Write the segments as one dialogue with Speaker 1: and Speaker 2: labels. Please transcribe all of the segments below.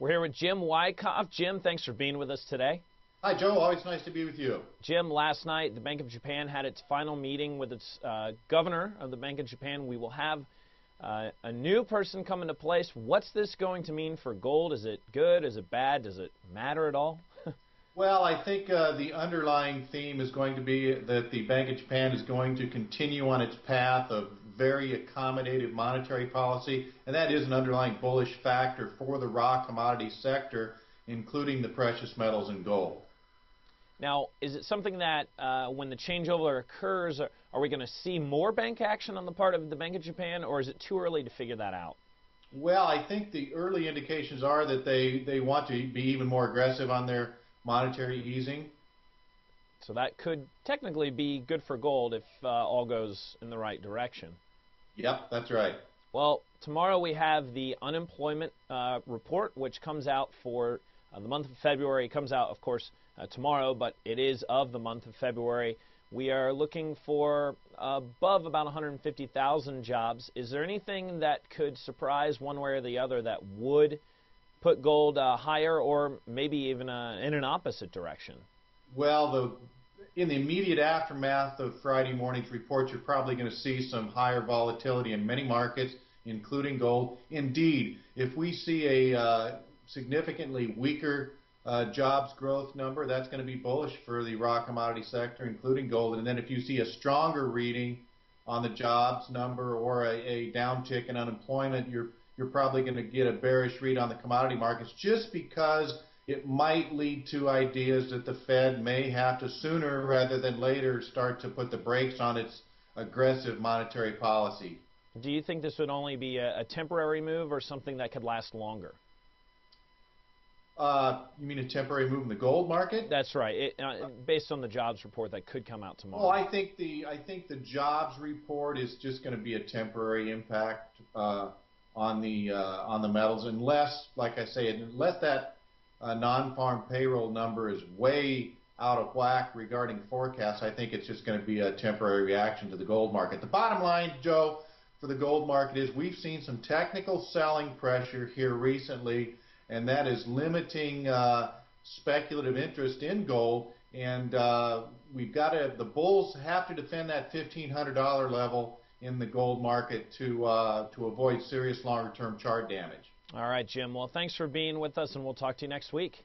Speaker 1: We're here with Jim Wyckoff. Jim, thanks for being with us today.
Speaker 2: Hi, Joe. Always nice to be with you.
Speaker 1: Jim, last night the Bank of Japan had its final meeting with its governor of the Bank of Japan. We will have a new person come into place. What's this going to mean for gold? Is it good? Is it bad? Does it matter at all?
Speaker 2: Well, I think the underlying theme is going to be that the Bank of Japan is going to continue on its path of very accommodative monetary policy, and that is an underlying bullish factor for the raw commodity sector, including the precious metals and gold.
Speaker 1: Now, is it something that when the changeover occurs, are we going to see more bank action on the part of the Bank of Japan, or is it too early to figure that out?
Speaker 2: Well, I think the early indications are that they want to be even more aggressive on their monetary easing.
Speaker 1: So that could technically be good for gold if all goes in the right direction.
Speaker 2: Yep, that's right.
Speaker 1: Well, tomorrow we have the unemployment report, which comes out for the month of February. It comes out, of course, tomorrow, but it is of the month of February. We are looking for above about 150,000 jobs. Is there anything that could surprise one way or the other that would put gold higher, or maybe even in an opposite direction?
Speaker 2: Well, in the immediate aftermath of Friday morning's report, you're probably going to see some higher volatility in many markets, including gold. Indeed, if we see a significantly weaker jobs growth number, that's going to be bullish for the raw commodity sector, including gold. And then if you see a stronger reading on the jobs number or a downtick in unemployment, you're probably going to get a bearish read on the commodity markets, just because it might lead to ideas that the Fed may have to sooner rather than later start to put the brakes on its aggressive monetary policy.
Speaker 1: Do you think this would only be a temporary move or something that could last longer?
Speaker 2: You mean a temporary move in the gold market?
Speaker 1: That's right. Based on the jobs report that could come out tomorrow.
Speaker 2: Well, I think the jobs report is just going to be a temporary impact on the metals, unless, like I say, unless that non-farm payroll number is way out of whack regarding forecasts. I think it's just going to be a temporary reaction to the gold market. The bottom line, Joe, for the gold market is we've seen some technical selling pressure here recently, and that is limiting speculative interest in gold. And the bulls have to defend that $1,500 level in the gold market to avoid serious longer-term chart damage.
Speaker 1: All right, Jim. Well, thanks for being with us, and we'll talk to you next week.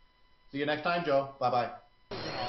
Speaker 2: See you next time, Joe. Bye-bye.